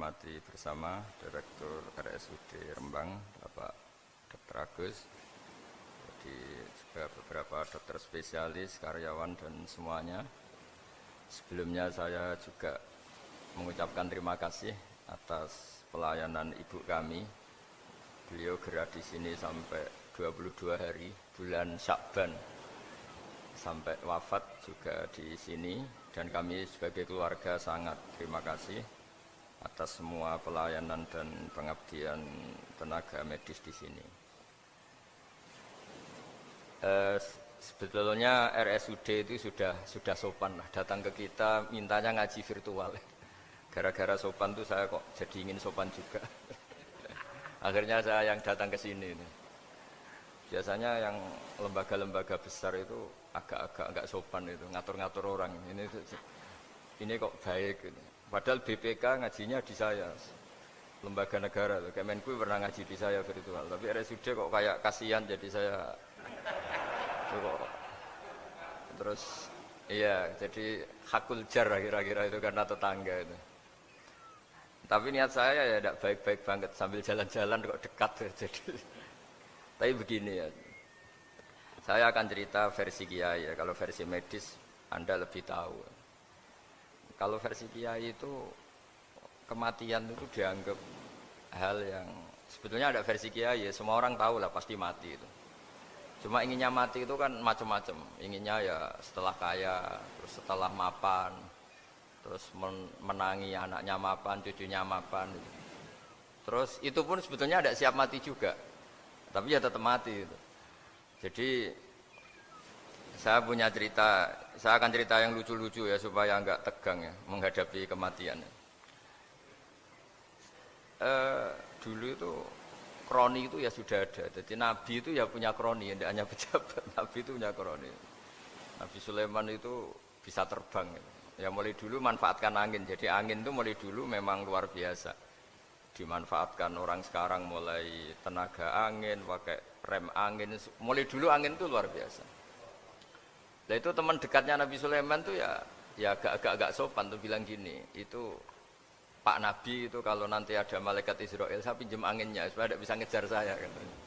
hormati bersama Direktur RSUD Rembang, Bapak Dr. Agus, jadi juga beberapa dokter spesialis, karyawan dan semuanya. Sebelumnya saya juga mengucapkan terima kasih atas pelayanan ibu kami. Beliau gerak di sini sampai 22 hari, bulan Syakban, sampai wafat juga di sini, dan kami sebagai keluarga sangat terima kasih atas semua pelayanan dan pengabdian tenaga medis di sini. Sebetulnya RSUD itu sudah sopan lah, datang ke kita mintanya ngaji virtual. Gara-gara sopan tuh saya kok jadi ingin sopan juga. Akhirnya saya yang datang ke sini. Biasanya yang lembaga-lembaga besar itu agak-agak enggak sopan itu, ngatur-ngatur orang. Ini kok baik gitu. Padahal BPK ngajinya di saya, lembaga negara. Kemenku pernah ngaji di saya virtual, tapi RSUD kok kayak kasihan jadi saya. Terus iya, jadi hakul jar kira-kira itu karena tetangga itu. Tapi niat saya ya tidak baik-baik banget, sambil jalan-jalan kok dekat jadi. Tapi begini ya, saya akan cerita versi kiai ya. Kalau versi medis Anda lebih tahu. Kalau versi kiai itu kematian itu dianggap hal yang sebetulnya ada versi kiai ya, semua orang tahu lah pasti mati itu. Cuma inginnya mati itu kan macam-macam. Inginnya ya setelah kaya, terus setelah mapan, terus menangi anaknya mapan, cucunya mapan. Terus itu pun sebetulnya ada siap mati juga, tapi ya tetap mati itu. Jadi saya punya cerita, saya akan cerita yang lucu-lucu ya supaya enggak tegang ya menghadapi kematian. Dulu itu kroni itu ya sudah ada. Jadi Nabi itu ya punya kroni, tidak hanya pejabat. Nabi itu punya kroni. Nabi Sulaiman itu bisa terbang. Ya mulai dulu manfaatkan angin. Jadi angin itu mulai dulu memang luar biasa. Dimanfaatkan orang sekarang mulai tenaga angin, pakai rem angin. Mulai dulu angin itu luar biasa. Nah itu teman dekatnya Nabi Sulaiman tuh ya agak sopan tuh bilang gini, itu Pak Nabi itu kalau nanti ada malaikat Israel saya pinjam anginnya supaya tidak bisa ngejar saya katanya.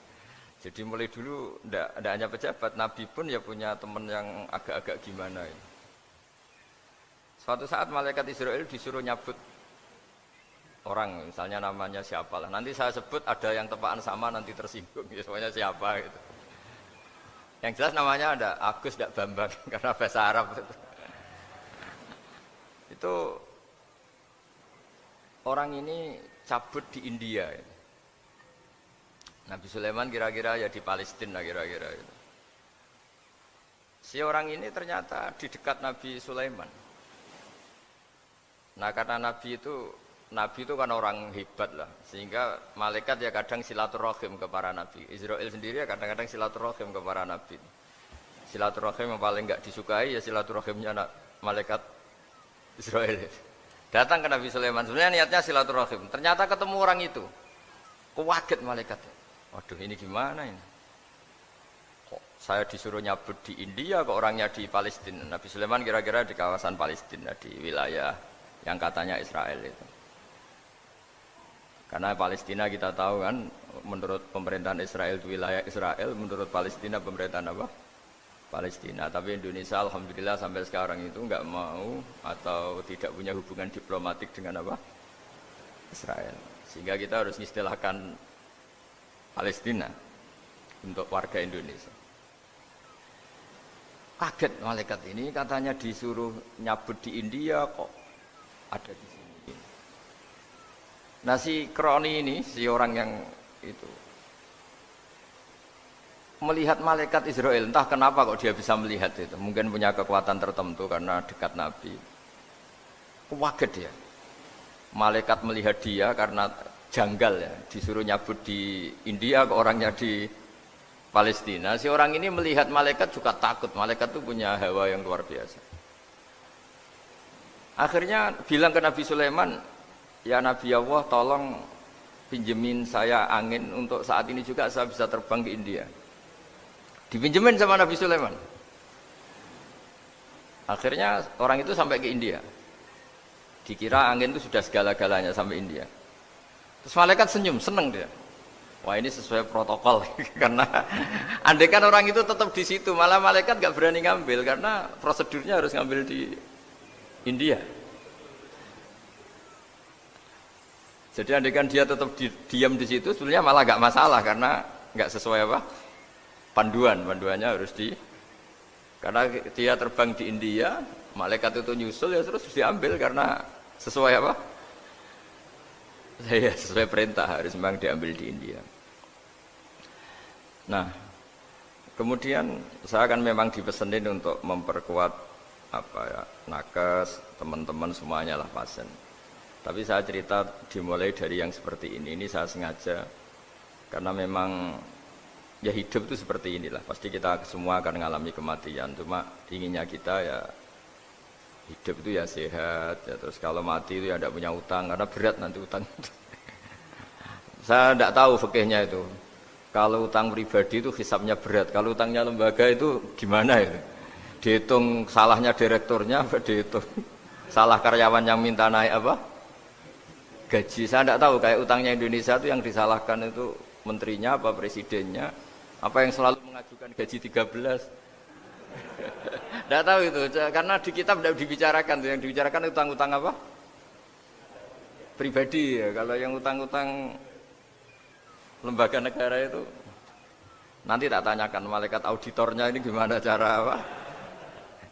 Jadi mulai dulu tidak hanya pejabat, Nabi pun ya punya teman yang agak-agak gimana ini. Suatu saat malaikat Israel disuruh nyabut orang, misalnya namanya siapa lah. Nanti saya sebut ada yang tepaan sama nanti tersinggung, ya semuanya siapa gitu. Yang jelas namanya ada Agus tidak Bambang karena bahasa Arab itu orang ini cabut di India. Nabi Sulaiman kira-kira ya di Palestina kira-kira itu. Si orang ini ternyata di dekat Nabi Sulaiman. Nah karena Nabi itu kan orang hebat lah, sehingga malaikat ya kadang silaturahim ke para nabi. Israel sendiri ya kadang-kadang silaturahim ke para nabi. Silaturahim yang paling enggak disukai ya silaturahimnya malaikat Israel. Datang ke Nabi Sulaiman, sebenarnya niatnya silaturahim. Ternyata ketemu orang itu, kaget malaikat. Waduh ini gimana ini? Kok saya disuruh nyabut di India, kok orangnya di Palestina? Nabi Sulaiman kira-kira di kawasan Palestina, di wilayah yang katanya Israel itu. Karena Palestina kita tahu kan, menurut pemerintahan Israel itu wilayah Israel, menurut Palestina pemerintahan apa? Palestina. Tapi Indonesia alhamdulillah sampai sekarang itu enggak mau atau tidak punya hubungan diplomatik dengan apa? Israel. Sehingga kita harus istilahkan Palestina untuk warga Indonesia. Kaget malaikat ini katanya disuruh nyabut di India kok ada di sini. Nah si kroni ini, si orang yang itu melihat malaikat Israel, entah kenapa kok dia bisa melihat itu, mungkin punya kekuatan tertentu karena dekat Nabi. Kaget dia, malaikat melihat dia karena janggal ya, disuruh nyabut di India kok orangnya di Palestina. Si orang ini melihat malaikat juga takut, malaikat itu punya hawa yang luar biasa. Akhirnya bilang ke Nabi Sulaiman, ya Nabi Allah tolong pinjemin saya angin untuk saat ini juga saya bisa terbang ke India. Dipinjemin sama Nabi Sulaiman. Akhirnya orang itu sampai ke India. Dikira angin itu sudah segala-galanya sampai India. Terus malaikat senyum, seneng dia. Wah ini sesuai protokol karena andai kan orang itu tetap di situ, malah malaikat nggak berani ngambil karena prosedurnya harus ngambil di India. Jadi andai kan dia tetap diam di situ, sebenarnya malah nggak masalah karena nggak sesuai apa panduannya harus karena dia terbang di India, malaikat itu nyusul ya terus diambil karena sesuai apa? Saya sesuai perintah harus memang diambil di India. Nah, kemudian saya akan memang dipesenin untuk memperkuat apa ya, nakes, teman-teman semuanya lah pasien. Tapi saya cerita dimulai dari yang seperti ini saya sengaja karena memang ya hidup itu seperti inilah. Pasti kita semua akan mengalami kematian. Cuma inginnya kita ya hidup itu ya sehat ya, terus kalau mati itu ya tidak punya utang karena berat nanti utang. Saya tidak tahu fikihnya itu. Kalau utang pribadi itu hisabnya berat, kalau utangnya lembaga itu gimana itu? Dihitung salahnya direkturnya, apa dihitung salah karyawan yang minta naik apa? Gaji. Saya tidak tahu kayak utangnya Indonesia itu yang disalahkan itu menterinya apa presidennya, apa yang selalu mengajukan gaji 13. Tidak tahu itu, karena di kitab tidak dibicarakan, yang dibicarakan utang-utang apa? Pribadi ya, kalau yang utang-utang lembaga negara itu nanti tak tanyakan malaikat auditornya ini gimana cara apa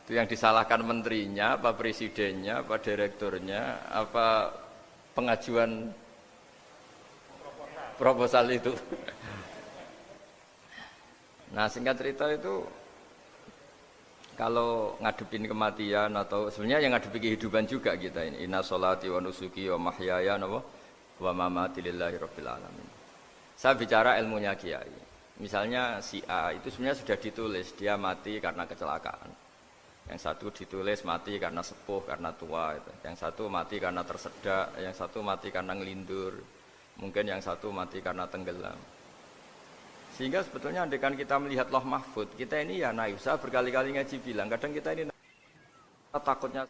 itu yang disalahkan menterinya apa presidennya apa direkturnya apa pengajuan proposal itu. Nah singkat cerita itu kalau ngadepin kematian atau sebenarnya yang ngadepi kehidupan juga kita ini inna sholati wa nusuki wa mahyaya wa mamati lillahi rabbil alamin. Saya bicara ilmunya kiai. Misalnya si A itu sebenarnya sudah ditulis dia mati karena kecelakaan. Yang satu ditulis mati karena sepuh, karena tua. Itu. Yang satu mati karena tersedak, yang satu mati karena ngelindur. Mungkin yang satu mati karena tenggelam. Sehingga sebetulnya andaikan kita melihat Loh Mahfud, kita ini ya naif. Saya berkali-kali ngaji bilang, kadang kita ini takutnya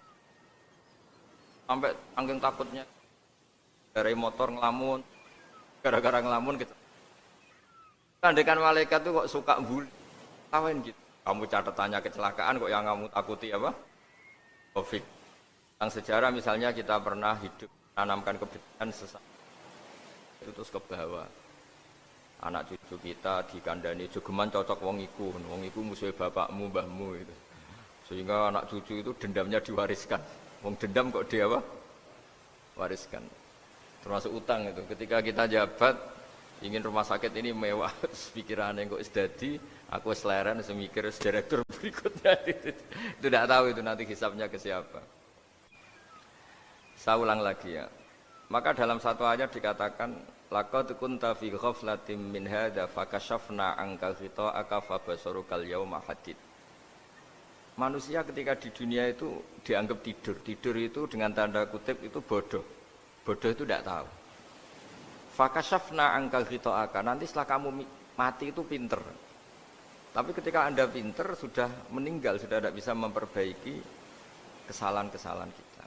sampai angking takutnya dari motor ngelamun. Gara-gara ngelamun gitu. Andaikan malaikat itu kok suka bully, tawain gitu. Kamu catatannya kecelakaan kok yang kamu takuti apa? Covid. Yang sejarah misalnya kita pernah hidup menanamkan kebencian sesama itu terus ke bawah. Anak cucu kita dikandani jogeman cocok wong iku musuh bapakmu, mbahmu itu. Sehingga anak cucu itu dendamnya diwariskan. Wong dendam kok dia apa? Wariskan. Termasuk utang itu. Ketika kita jabat ingin rumah sakit ini mewah, pikirannya kok sedadi, aku seleren, semikir direktur berikutnya itu tidak tahu itu nanti hisabnya ke siapa. Saya ulang lagi ya. Maka dalam satu ayat dikatakan laqad kunta fi ghaflatin min hadza fakashafna anka ghita'aka fabasarukal yauma hadid. Manusia ketika di dunia itu dianggap tidur. Tidur itu dengan tanda kutip itu bodoh. Bodoh itu tidak tahu. Fakashafna angka ghita'aka. Nanti setelah kamu mati itu pinter. Tapi ketika Anda pinter sudah meninggal, sudah tidak bisa memperbaiki kesalahan-kesalahan kita.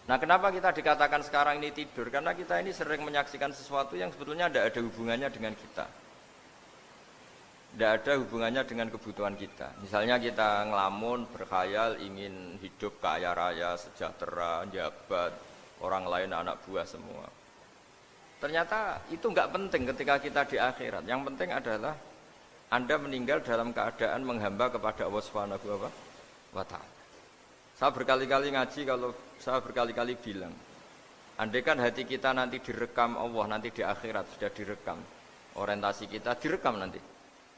Nah, kenapa kita dikatakan sekarang ini tidur? Karena kita ini sering menyaksikan sesuatu yang sebetulnya tidak ada hubungannya dengan kita. Tidak ada hubungannya dengan kebutuhan kita. Misalnya kita ngelamun, berkhayal, ingin hidup kaya raya, sejahtera, jabat, orang lain anak buah semua. Ternyata itu enggak penting ketika kita di akhirat. Yang penting adalah Anda meninggal dalam keadaan menghamba kepada Allah Subhanahu wa ta'ala. Saya berkali-kali ngaji, kalau saya berkali-kali bilang, andaikan hati kita nanti direkam Allah, nanti di akhirat sudah direkam. Orientasi kita direkam nanti.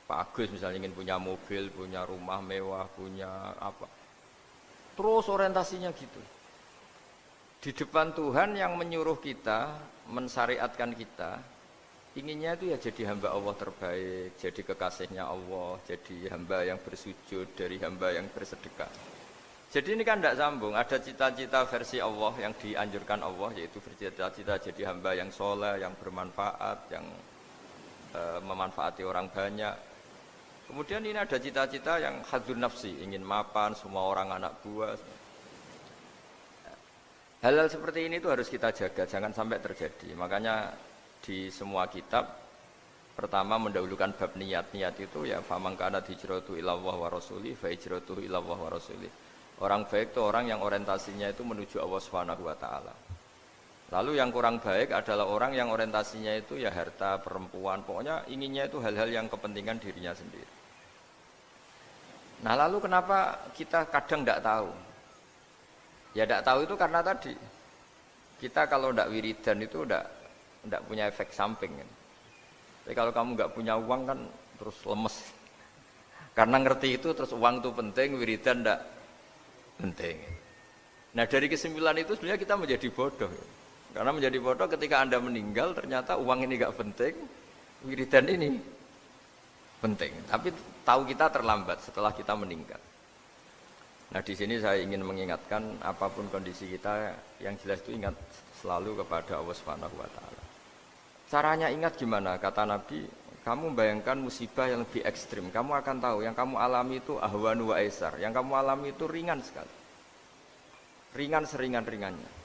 Pak Agus misalnya ingin punya mobil, punya rumah mewah, punya apa. Terus orientasinya gitu. Di depan Tuhan yang menyuruh kita, mensyariatkan kita, inginnya itu ya jadi hamba Allah terbaik, jadi kekasihnya Allah, jadi hamba yang bersujud, dari hamba yang bersedekah. Jadi ini kan tidak sambung, ada cita-cita versi Allah yang dianjurkan Allah, yaitu bercita-cita jadi hamba yang soleh, yang bermanfaat, yang memanfaati orang banyak. Kemudian ini ada cita-cita yang hadzun nafsi, ingin mapan, semua orang anak buah. Hal-hal seperti ini tuh harus kita jaga, jangan sampai terjadi. Makanya di semua kitab pertama mendahulukan bab niat. Niat itu ya faman kana hijratu ilallah wa rasuli fa hijratuhu ilallah wa rasuli. Orang baik itu orang yang orientasinya itu menuju Allah Subhanahu wa taala. Lalu yang kurang baik adalah orang yang orientasinya itu ya harta, perempuan, pokoknya inginnya itu hal-hal yang kepentingan dirinya sendiri. Nah, lalu kenapa kita kadang tidak tahu? Ya tidak tahu itu karena tadi kita kalau tidak wiridan itu tidak punya efek samping kan. Tapi kalau kamu nggak punya uang kan terus lemes. Karena ngerti itu terus uang itu penting, wiridan tidak penting. Nah dari kesimpulan itu sebenarnya kita menjadi bodoh. Karena menjadi bodoh ketika Anda meninggal ternyata uang ini nggak penting, wiridan ini penting. Tapi tahu kita terlambat setelah kita meninggal. Nah di sini saya ingin mengingatkan apapun kondisi kita yang jelas itu ingat selalu kepada Allah Subhanahu wa taala. Caranya ingat gimana? Kata Nabi, kamu bayangkan musibah yang lebih ekstrim, kamu akan tahu yang kamu alami itu ahwanu wa aisar, yang kamu alami itu ringan sekali. Ringan seringan-ringannya.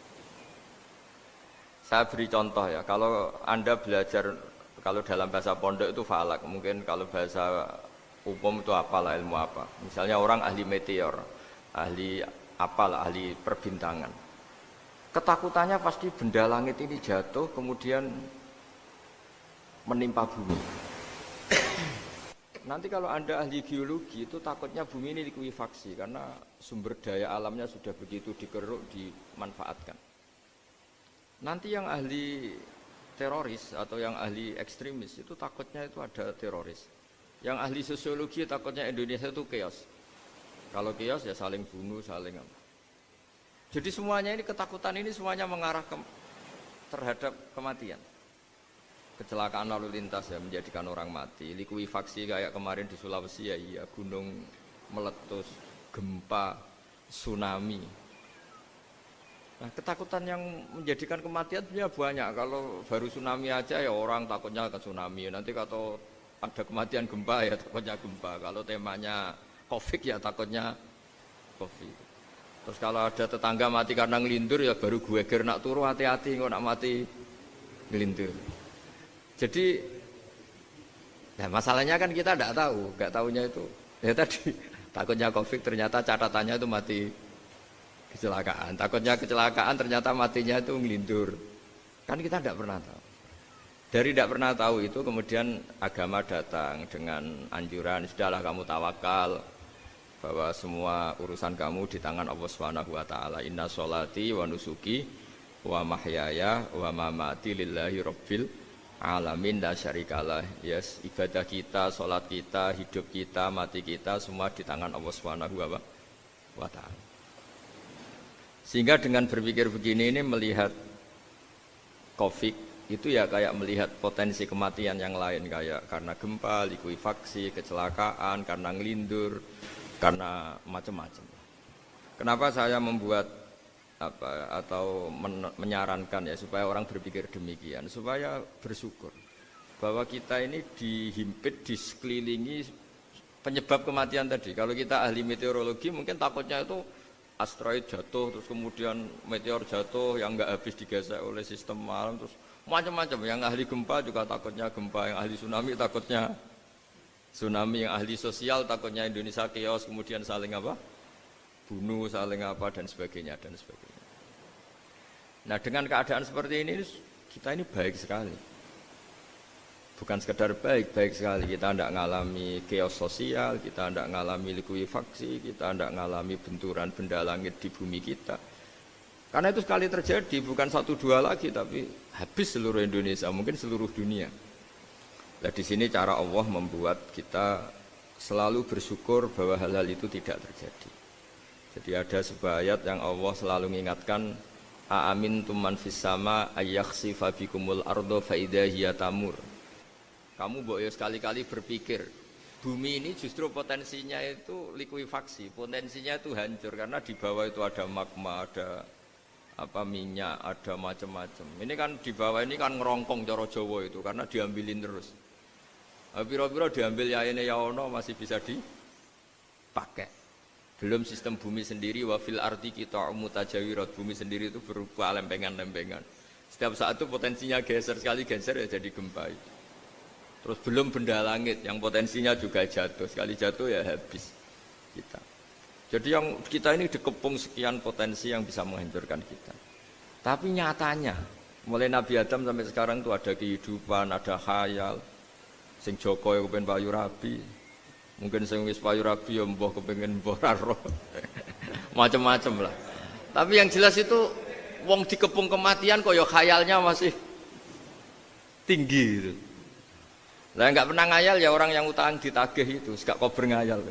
Saya beri contoh ya, kalau Anda belajar kalau dalam bahasa pondok itu falak, mungkin kalau bahasa umum itu apalah ilmu apa. Misalnya orang ahli meteor, ahli apalah, ahli perbintangan. Ketakutannya pasti benda langit ini jatuh kemudian menimpa bumi. Nanti kalau Anda ahli geologi itu takutnya bumi ini likuifaksi karena sumber daya alamnya sudah begitu dikeruk, dimanfaatkan. Nanti yang ahli teroris atau yang ahli ekstremis itu takutnya itu ada teroris. Yang ahli sosiologi takutnya Indonesia itu chaos. Kalau chaos ya saling bunuh, saling apa. Jadi semuanya ini ketakutan ini semuanya mengarah terhadap kematian. Kecelakaan lalu lintas ya menjadikan orang mati. Likuifaksi kayak kemarin di Sulawesi ya iya, gunung meletus, gempa, tsunami. Nah, ketakutan yang menjadikan kematian sebenarnya banyak. Kalau baru tsunami aja ya orang takutnya ke tsunami. Nanti kalau ada kematian gempa ya takutnya gempa. Kalau temanya Covid ya takutnya Covid. Terus kalau ada tetangga mati karena ngelindur ya baru gue nak turu hati-hati kok nak mati ngelindur. Jadi, nah masalahnya kan kita tidak tahu, nggak tahunya itu. Ya tadi takutnya Covid ternyata catatannya itu mati kecelakaan. Takutnya kecelakaan ternyata matinya itu ngelindur. Kan kita tidak pernah tahu. Dari tidak pernah tahu itu kemudian agama datang dengan anjuran sudahlah kamu tawakal bahwa semua urusan kamu di tangan Allah Subhanahu wa taala. Inna sholati wa nusuki wa mahyaya wa mamati lillahi rabbil alamin la syarikalah. Yes, ibadah kita, sholat kita, hidup kita, mati kita semua di tangan Allah Subhanahu wa taala. Sehingga dengan berpikir begini ini melihat Covid itu ya kayak melihat potensi kematian yang lain kayak karena gempa, likuifaksi, kecelakaan, karena ngelindur, karena macam-macam. Kenapa saya membuat atau menyarankan ya supaya orang berpikir demikian, supaya bersyukur bahwa kita ini dihimpit, disekelilingi penyebab kematian tadi. Kalau kita ahli meteorologi mungkin takutnya itu asteroid jatuh terus kemudian meteor jatuh yang nggak habis digesek oleh sistem alam terus macam-macam. Yang ahli gempa juga takutnya gempa, yang ahli tsunami takutnya tsunami, yang ahli sosial takutnya Indonesia chaos kemudian saling apa? Bunuh, saling apa dan sebagainya dan sebagainya. Nah dengan keadaan seperti ini kita ini baik sekali. Bukan sekedar baik, baik sekali. Kita tidak mengalami chaos sosial, kita tidak mengalami likuifaksi, kita tidak mengalami benturan benda langit di bumi kita. Karena itu sekali terjadi, bukan 1-2 lagi, tapi habis seluruh Indonesia, mungkin seluruh dunia. Nah di sini cara Allah membuat kita selalu bersyukur bahwa hal-hal itu tidak terjadi. Jadi ada sebuah ayat yang Allah selalu mengingatkan, a'amintum man fis sama ayyakhsifa bikumul ardo fa idza hiya tamur. Kamu boleh sekali-kali berpikir bumi ini justru potensinya itu likuifaksi, potensinya itu hancur karena di bawah itu ada magma, ada minyak, ada macam-macam. Ini kan di bawah ini kan ngerongkong cara Jawa itu karena diambilin terus. Piro-piro diambil ya ini ya ono masih bisa dipakai. Belum sistem bumi sendiri, wa fil ardi qita'um mutajawirat, bumi sendiri itu berupa lempengan-lempengan. Setiap saat itu potensinya geser, sekali geser ya jadi gempa. Terus belum benda langit yang potensinya juga jatuh, sekali jatuh ya habis kita. Jadi yang kita ini dikepung sekian potensi yang bisa menghancurkan kita. Tapi nyatanya, mulai Nabi Adam sampai sekarang itu ada kehidupan, ada khayal. Sing Joko yang kepengen payu rabi, mungkin sing wis payu rabi ya mbah kepengen mbah raro. Macam-macam lah. Tapi yang jelas itu wong dikepung kematian kok ya khayalnya masih tinggi gitu. Lah enggak pernah ngayal ya orang yang utang ditagih itu, gak kober ngayal.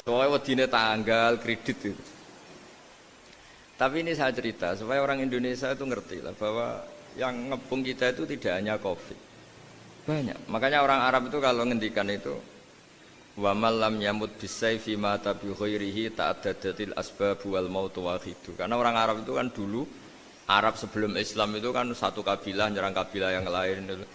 Soalnya wedine tanggal kredit itu. Tapi ini saya cerita supaya orang Indonesia itu ngerti lah bahwa yang ngepung kita itu tidak hanya Covid. Banyak. Makanya orang Arab itu kalau ngendikan itu wa man lam yamut bisayfi mata bi khairihi ta'addadatil asbab wal maut wahidu. Karena orang Arab itu kan dulu Arab sebelum Islam itu kan satu kabilah nyerang kabilah yang lain.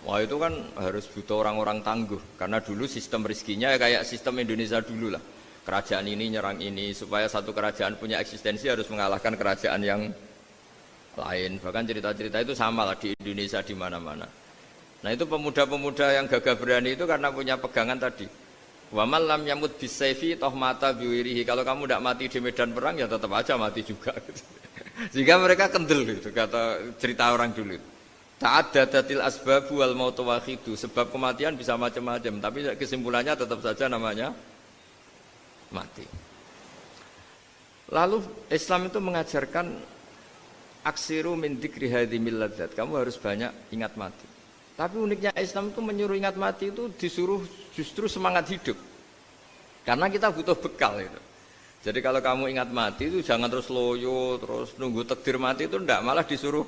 Wah itu kan harus butuh orang-orang tangguh karena dulu sistem rizkinya ya kayak sistem Indonesia dulu lah. Kerajaan ini nyerang ini supaya satu kerajaan punya eksistensi harus mengalahkan kerajaan yang lain. Bahkan cerita-cerita itu sama lah di Indonesia di mana-mana. Nah itu pemuda-pemuda yang gagah berani itu karena punya pegangan tadi. Wa man lam yamut bisayfi toh mata biwirihi. Kalau kamu tidak mati di medan perang ya tetap aja mati juga. Sehingga mereka kendel gitu kata cerita orang dulu. Ta'addadatil asbab wal mautu wahidu. Sebab kematian bisa macam-macam, tapi kesimpulannya tetap saja namanya mati. Lalu Islam itu mengajarkan aksiru min dzikri hadhimil ladzat. Kamu harus banyak ingat mati. Tapi uniknya Islam itu menyuruh ingat mati itu disuruh justru semangat hidup. Karena kita butuh bekal itu. Jadi kalau kamu ingat mati itu jangan terus loyo, terus nunggu takdir mati itu enggak, malah disuruh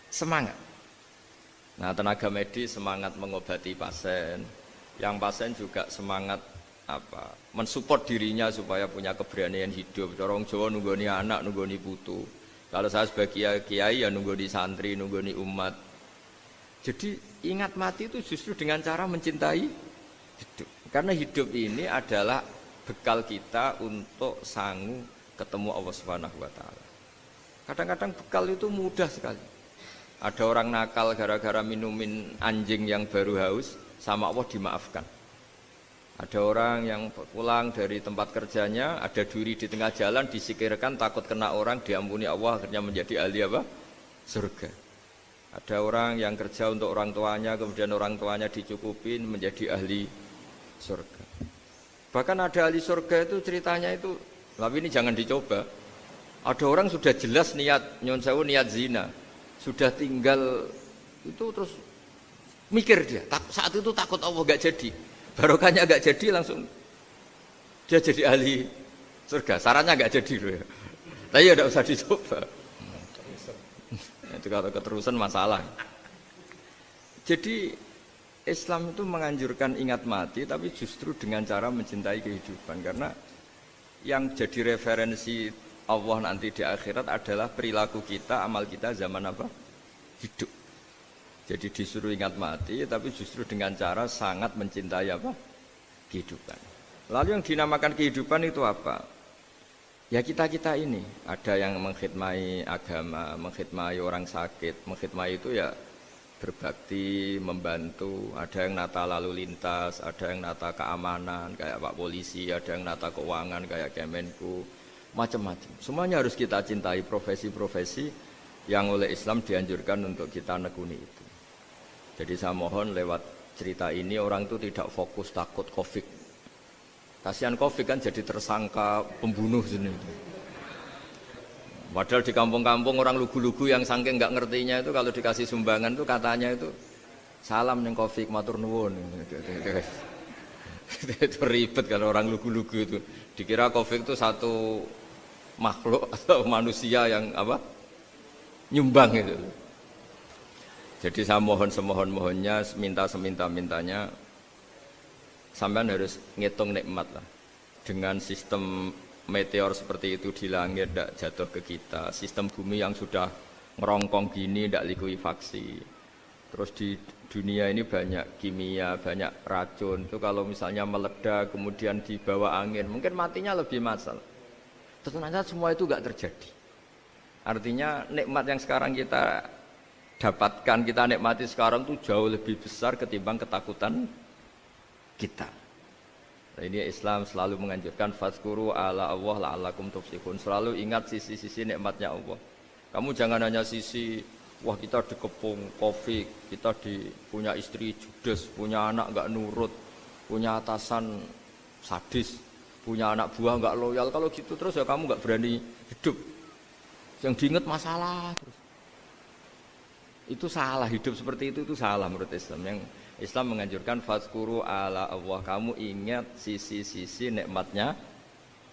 semangat. Nah, tenaga medis semangat mengobati pasien, yang pasien juga semangat mensupport dirinya supaya punya keberanian hidup. Orang Jawa nunggoni anak, nunggoni putu. Kalau saya sebagai kiai ya nunggoni santri, nunggoni umat. Jadi ingat mati itu justru dengan cara mencintai hidup. Karena hidup ini adalah bekal kita untuk sanggup ketemu Allah Subhanahu wa taala. Kadang-kadang bekal itu mudah sekali. Ada orang nakal gara-gara minumin anjing yang baru haus, sama Allah dimaafkan. Ada orang yang pulang dari tempat kerjanya, ada duri di tengah jalan, disikirkan takut kena orang, diampuni Allah, akhirnya menjadi ahli apa? Surga. Ada orang yang kerja untuk orang tuanya, kemudian orang tuanya dicukupin menjadi ahli surga. Bahkan ada ahli surga itu ceritanya itu, tapi ini jangan dicoba. Ada orang sudah jelas niat, nyon sewu niat zina. Sudah tinggal itu terus mikir dia saat itu takut Allah gak jadi, barokahnya gak jadi, langsung dia jadi ahli surga. Sarannya gak jadi loh ya, tapi ya tidak usah dicoba. Itu kalau keterusan masalah. Jadi Islam itu menganjurkan ingat mati, tapi justru dengan cara mencintai kehidupan. Karena yang jadi referensi Allah nanti di akhirat adalah perilaku kita, amal kita zaman apa? Hidup. Jadi disuruh ingat mati, tapi justru dengan cara sangat mencintai apa? Kehidupan. Lalu yang dinamakan kehidupan itu apa? Ya kita-kita ini. Ada yang mengkhidmati agama, mengkhidmati orang sakit, mengkhidmati itu ya berbakti, membantu. Ada yang nata lalu lintas, ada yang nata keamanan kayak Pak Polisi, ada yang nata keuangan kayak Kemenku. Macam-macam. Semuanya harus kita cintai, profesi-profesi yang oleh Islam dianjurkan untuk kita nekuni itu. Jadi saya mohon lewat cerita ini orang itu tidak fokus takut Covid. Kasihan Covid kan jadi tersangka pembunuh sini. Padahal di kampung-kampung orang lugu-lugu yang saking nggak ngertinya itu kalau dikasih sumbangan itu katanya itu salam neng Covid matur nuwun. Itu ribet kalau orang lugu-lugu itu. Dikira Covid itu satu makhluk atau manusia yang apa nyumbang itu. Jadi saya mohon semohon-mohonnya, minta seminta-mintanya, sampean harus ngitung nikmat lah. Dengan sistem meteor seperti itu di langit tidak jatuh ke kita, sistem bumi yang sudah ngerongkong gini tidak likuifaksi, Terus di dunia ini banyak kimia, banyak racun. Itu kalau misalnya meledak kemudian dibawa angin, mungkin matinya lebih massal. Ternyata semua itu enggak terjadi. Artinya nikmat yang sekarang kita dapatkan, kita nikmati sekarang itu jauh lebih besar ketimbang ketakutan kita. Nah, ini Islam selalu menganjurkan fazkuru ala Allah la'allakum tuflihun. Selalu ingat sisi-sisi nikmatnya Allah. Kamu jangan hanya sisi wah kita dikepung Covid, kita punya istri judes, punya anak enggak nurut, punya atasan sadis, punya anak buah enggak loyal. Kalau gitu terus ya kamu enggak berani hidup. Yang diingat masalah terus. Itu salah, hidup seperti itu salah menurut Islam. Yang Islam menganjurkan fazkuru ala Allah, kamu ingat sisi-sisi nikmatnya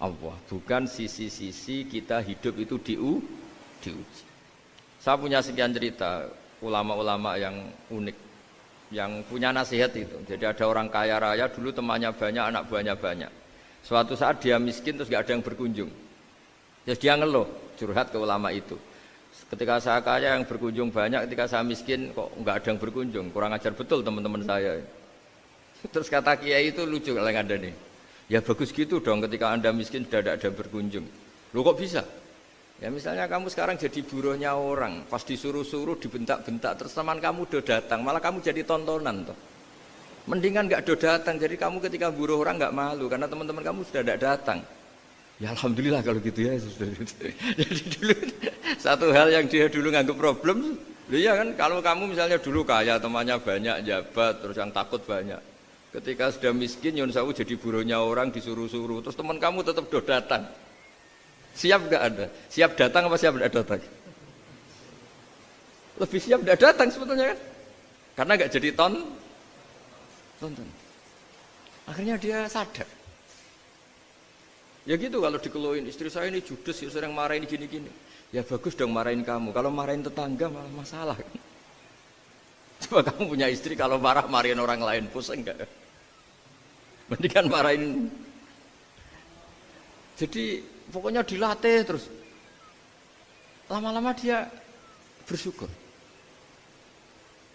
Allah, bukan sisi-sisi kita hidup itu diuji. Saya punya sekian cerita ulama-ulama yang unik, yang punya nasihat itu. Jadi ada orang kaya raya dulu temannya banyak, anak buahnya banyak. Suatu saat dia miskin terus gak ada yang berkunjung. Terus dia ngeluh, curhat ke ulama itu. Ketika saya kaya yang berkunjung banyak, ketika saya miskin kok nggak ada yang berkunjung, kurang ajar betul teman-teman saya. Terus kata kiai itu lucu kalau ada nih, ya bagus gitu dong ketika anda miskin sudah ada yang berkunjung. Loh kok bisa? Ya misalnya kamu sekarang jadi buruhnya orang, pas disuruh-suruh dibentak-bentak, terus teman kamu udah datang, malah kamu jadi tontonan toh. Mendingan nggak udah datang, jadi kamu ketika buruh orang nggak malu karena teman-teman kamu sudah tidak datang. Ya alhamdulillah kalau gitu ya. Jadi dulu satu hal yang dia dulu nganggap problem, iya kan kalau kamu misalnya dulu kaya, temannya banyak, jabat, terus yang takut banyak. Ketika sudah miskin, Yun Sawu jadi buruhnya orang disuruh-suruh, terus teman kamu tetap udah datang. Siap nggak ada? Siap datang apa siap tidak datang? Lebih siap tidak datang sebetulnya kan? Karena nggak jadi tonton. Akhirnya dia sadar. Ya gitu kalau dikeluhin istri saya ini judes, sering marahin gini-gini. Ya bagus dong marahin kamu. Kalau marahin tetangga malah masalah. Coba kamu punya istri kalau marahin orang lain pusing enggak? Mendingan marahin. Jadi pokoknya dilatih terus. Lama-lama dia bersyukur.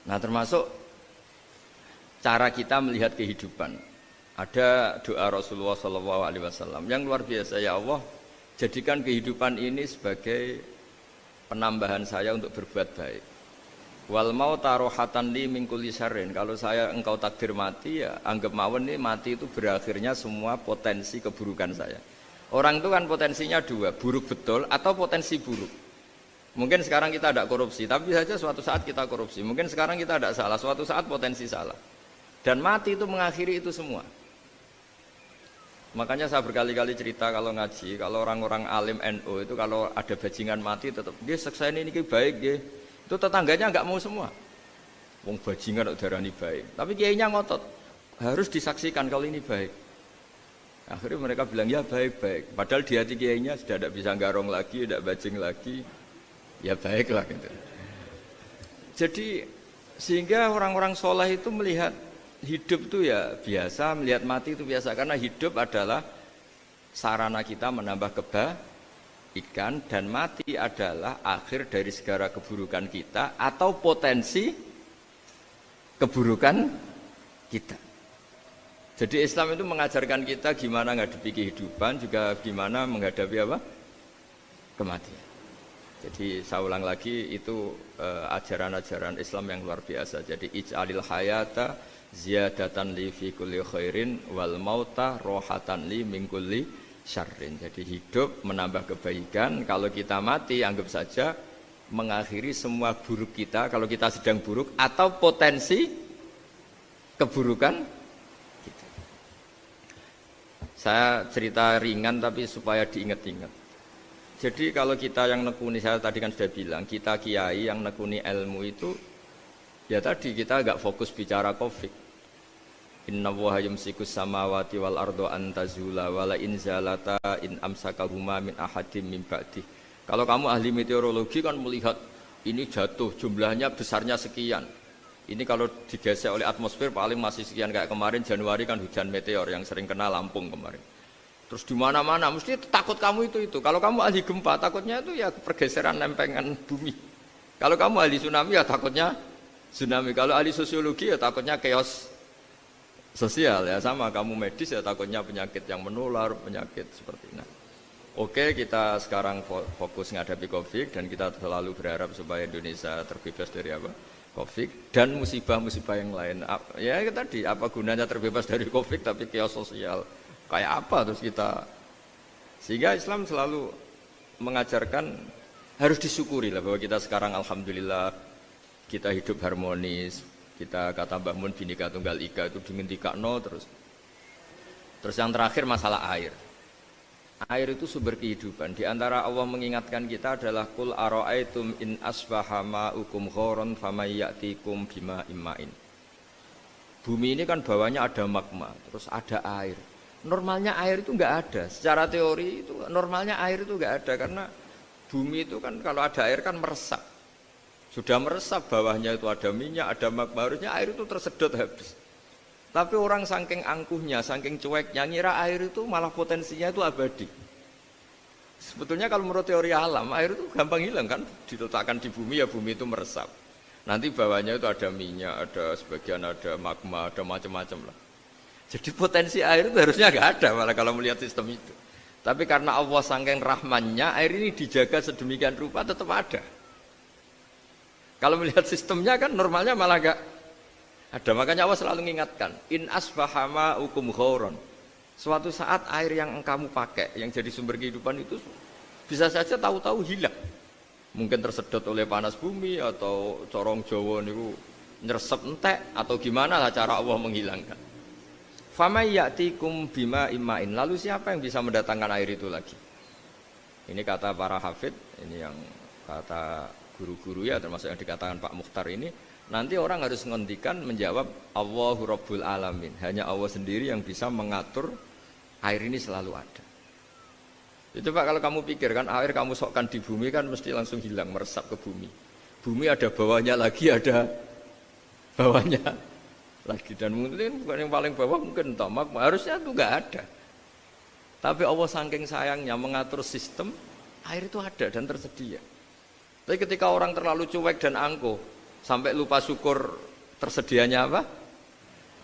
Nah termasuk cara kita melihat kehidupan. Ada doa Rasulullah SAW yang luar biasa, ya Allah jadikan kehidupan ini sebagai penambahan saya untuk berbuat baik. Wal mauta rohatan li min kulli syarrin. Kalau saya engkau takdir mati ya anggap mawon ini mati itu berakhirnya semua potensi keburukan saya. Orang itu kan potensinya dua, buruk betul atau potensi buruk. Mungkin sekarang kita tidak korupsi, tapi saja suatu saat kita korupsi. Mungkin sekarang kita tidak salah, suatu saat potensi salah. Dan mati itu mengakhiri itu semua. Makanya saya berkali-kali cerita kalau ngaji, kalau orang-orang alim NU itu kalau ada bajingan mati tetap dia seksa ini baik dia. Itu tetangganya enggak mau semua. Wong bajingan kok darani baik. Tapi kiainya ngotot, harus disaksikan kalau ini baik. Akhirnya mereka bilang ya baik-baik. Padahal di hati kiainya sudah tidak bisa garong lagi, tidak bajing lagi. Ya baiklah gitu. Jadi sehingga orang-orang soleh itu melihat hidup itu ya biasa, melihat mati itu biasa, karena hidup adalah sarana kita menambah kebaikan dan mati adalah akhir dari segala keburukan kita atau potensi keburukan kita. Jadi Islam itu mengajarkan kita gimana menghadapi kehidupan, juga gimana menghadapi apa? Kematian. Jadi saya ulang lagi itu ajaran-ajaran Islam yang luar biasa. Jadi ij'alil hayata ziyadatan li fi kulli khairin wal mauta rohatan li min kulli syarrin. Jadi hidup menambah kebaikan, kalau kita mati anggap saja mengakhiri semua buruk kita kalau kita sedang buruk atau potensi keburukan kita. Saya cerita ringan tapi supaya diingat-ingat. Jadi kalau kita yang nekuni, saya tadi kan sudah bilang, kita kiai yang nekuni ilmu itu ya tadi kita agak fokus bicara Covid. Inna Allaha yumsikus samawati wal ardo an tazula wala in zalata in amsakahuma min ahadim min ba'di. Kalau kamu ahli meteorologi kan melihat ini jatuh jumlahnya besarnya sekian. Ini kalau digesek oleh atmosfer paling masih sekian, kayak kemarin Januari kan hujan meteor yang sering kena Lampung kemarin. Terus di mana-mana mesti takut kamu itu. Kalau kamu ahli gempa takutnya itu ya pergeseran lempengan bumi. Kalau kamu ahli tsunami ya takutnya Tsunami. Kalau ahli sosiologi ya takutnya chaos sosial ya, sama kamu medis ya takutnya penyakit yang menular, penyakit seperti ini. Oke, kita sekarang fokus menghadapi Covid dan kita selalu berharap supaya Indonesia terbebas dari apa? Covid dan musibah-musibah yang lain. Ya tadi, apa gunanya terbebas dari Covid tapi chaos sosial kayak apa terus kita? Sehingga Islam selalu mengajarkan harus disyukuri lah bahwa kita sekarang alhamdulillah kita hidup harmonis. Kita kata Mbah Mun Bhinneka Tunggal Ika itu dingendikakno terus. Terus yang terakhir masalah air. Air itu sumber kehidupan. Di antara Allah mengingatkan kita adalah kul ara'aitum in asbaha ma'ukum ghoron famay ya'tikum bima imma'in. Bumi ini kan bawahnya ada magma, terus ada air. Normalnya air itu enggak ada. Secara teori itu normalnya air itu enggak ada karena bumi itu kan kalau ada air kan meresap. Sudah meresap bawahnya itu ada minyak, ada magma, harusnya air itu tersedot habis. Tapi orang saking angkuhnya, saking cueknya, ngira air itu malah potensinya itu abadi. Sebetulnya kalau menurut teori alam, air itu gampang hilang kan, diletakkan di bumi ya bumi itu meresap. Nanti bawahnya itu ada minyak, ada sebagian ada magma, ada macam-macam lah. Jadi potensi air itu harusnya nggak ada malah kalau melihat sistem itu. Tapi karena Allah saking rahmannya, air ini dijaga sedemikian rupa tetap ada. Kalau melihat sistemnya kan normalnya malah nggak ada. Makanya Allah selalu mengingatkan in asbaha ma'ukum ghoron. Suatu saat air yang kamu pakai yang jadi sumber kehidupan itu bisa saja tahu-tahu hilang. Mungkin tersedot oleh panas bumi atau corong Jawa niku nyeresep entek atau gimana lah cara Allah menghilangkan. Famay ya'tikum bima imma'in. Lalu siapa yang bisa mendatangkan air itu lagi? Ini kata para hafidh, ini yang kata guru-guru ya termasuk yang dikatakan Pak Mukhtar ini. Nanti orang harus menghentikan menjawab Allahu Rabbul Alamin. Hanya Allah sendiri yang bisa mengatur air ini selalu ada. Itu Pak kalau kamu pikir kan air kamu sokkan di bumi kan mesti langsung hilang meresap ke bumi. Bumi ada bawahnya lagi, ada bawahnya lagi dan mungkin bukan yang paling bawah mungkin tomak harusnya itu nggak ada. Tapi Allah saking sayangnya mengatur sistem air itu ada dan tersedia. Tapi ketika orang terlalu cuek dan angkuh sampai lupa syukur tersedianya apa?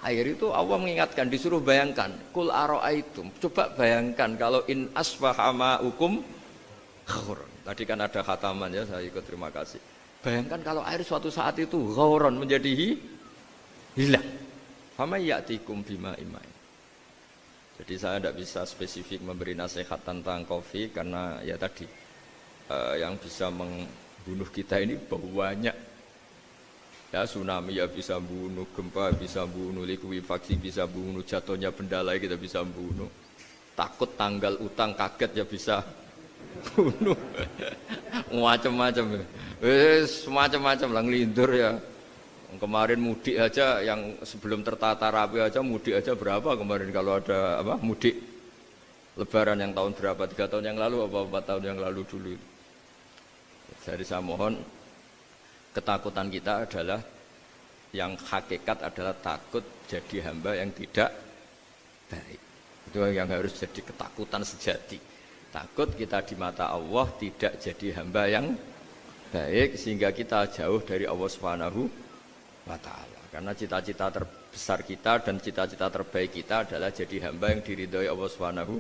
Air itu Allah mengingatkan, disuruh bayangkan. Kul ara'aitum. Coba bayangkan kalau in asbaha ma'ukum ghauron. Tadi kan ada khataman ya, saya ikut terima kasih. Bayangkan kalau air suatu saat itu ghauron menjadi hilang. Fama ya'tikum bima imain. Jadi saya tidak bisa spesifik memberi nasihat tentang Covid karena ya tadi yang bisa membunuh kita ini banyak. Ya tsunami ya bisa bunuh, gempa bisa bunuh, likuifaksi bisa bunuh, jatuhnya benda lain kita bisa bunuh. Takut tanggal utang kaget ya bisa bunuh. Macam-macam. Semacam-macam lah ngelindur ya. Kemarin mudik aja yang sebelum tertata rapi aja mudik aja berapa kemarin kalau ada apa mudik Lebaran yang tahun berapa 3 tahun yang lalu apa 4 tahun yang lalu dulu. Jadi saya mohon ketakutan kita adalah yang hakikat adalah takut jadi hamba yang tidak baik. Itu yang harus jadi ketakutan sejati. Takut kita di mata Allah tidak jadi hamba yang baik sehingga kita jauh dari Allah Subhanahu wa ta'ala. Karena cita-cita terbesar kita dan cita-cita terbaik kita adalah jadi hamba yang diridhoi Allah Subhanahu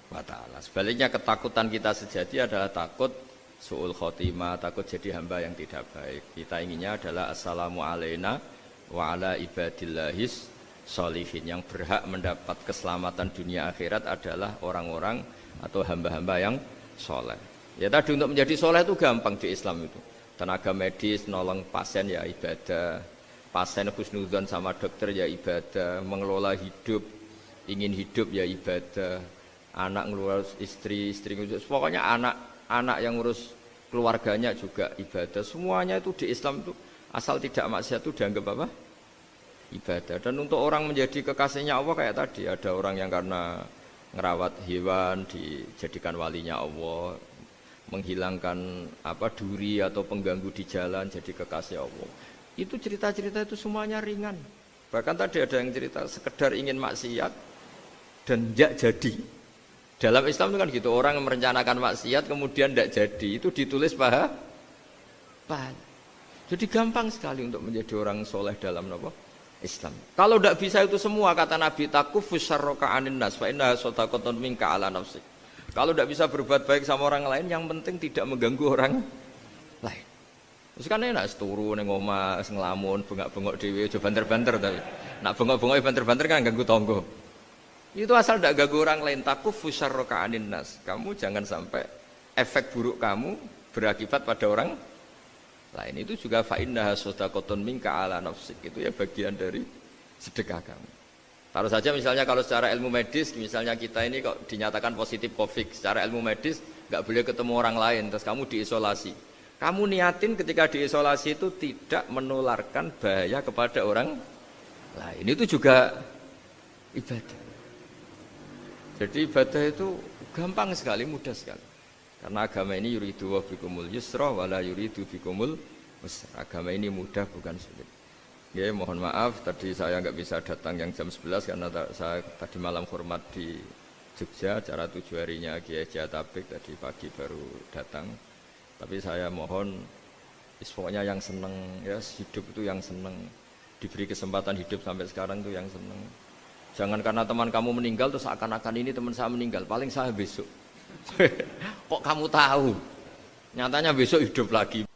wa ta'ala. Sebaliknya ketakutan kita sejati adalah takut su'ul khotimah, takut jadi hamba yang tidak baik. Kita inginnya adalah assalamu alaina wa ala ibadillahis sholihin. Yang berhak mendapat keselamatan dunia akhirat adalah orang-orang atau hamba-hamba yang soleh. Ya tadi untuk menjadi soleh itu gampang di Islam itu. Tenaga medis nolong pasien ya ibadah, pasien husnudzon sama dokter ya ibadah, mengelola hidup, ingin hidup ya ibadah, anak ngurus istri ngurus, pokoknya anak yang ngurus keluarganya juga ibadah. Semuanya itu di Islam itu asal tidak maksiat itu dianggap apa? Ibadah. Dan untuk orang menjadi kekasihnya Allah kayak tadi, ada orang yang karena ngerawat hewan dijadikan walinya Allah, menghilangkan apa duri atau pengganggu di jalan jadi kekasih Allah. Itu cerita-cerita itu semuanya ringan. Bahkan tadi ada yang cerita sekedar ingin maksiat dan tidak jadi. Dalam Islam itu kan gitu, orang yang merencanakan maksiat kemudian tidak jadi, itu ditulis pahala. Jadi gampang sekali untuk menjadi orang soleh dalam apa? Islam. Kalau tidak bisa itu semua, kata Nabi, takufus syarroka anin nas fa innaha shadaqatun minka ala nafsik. Kalau tidak bisa berbuat baik sama orang lain, yang penting tidak mengganggu orang lain. Terus kan enak turu ning omah ngelamun, bengak-bengok dhewe aja banter-banter tapi. Nak bengok-bengok banter-banter kan ganggu tangga. Itu asal tidak ganggu orang lain, takufus syarroka anin nas. Kamu jangan sampai efek buruk kamu berakibat pada orang lain. Itu juga fa innaha shadaqatun minka ala nafsik. Itu ya bagian dari sedekah kamu. Taruh saja misalnya kalau secara ilmu medis, misalnya kita ini kok dinyatakan positif COVID, secara ilmu medis nggak boleh ketemu orang lain, terus kamu diisolasi. Kamu niatin ketika diisolasi itu tidak menularkan bahaya kepada orang lain. Itu juga ibadah. Jadi ibadah itu gampang sekali, mudah sekali. Karena agama ini yuridu wa bikumul yusra wala yuridu bikumul usra. Agama ini mudah bukan sulit. Ya, mohon maaf tadi saya nggak bisa datang yang jam 11 karena saya tadi malam hormat di Jogja, acara 7 harinya Kiai Jatabek, tadi pagi baru datang. Tapi saya mohon pokoknya yang seneng ya, hidup itu yang seneng, diberi kesempatan hidup sampai sekarang itu yang seneng. Jangan karena teman kamu meninggal terus akan-akan ini teman saya meninggal, paling saya besok. Kok kamu tahu? Nyatanya besok hidup lagi.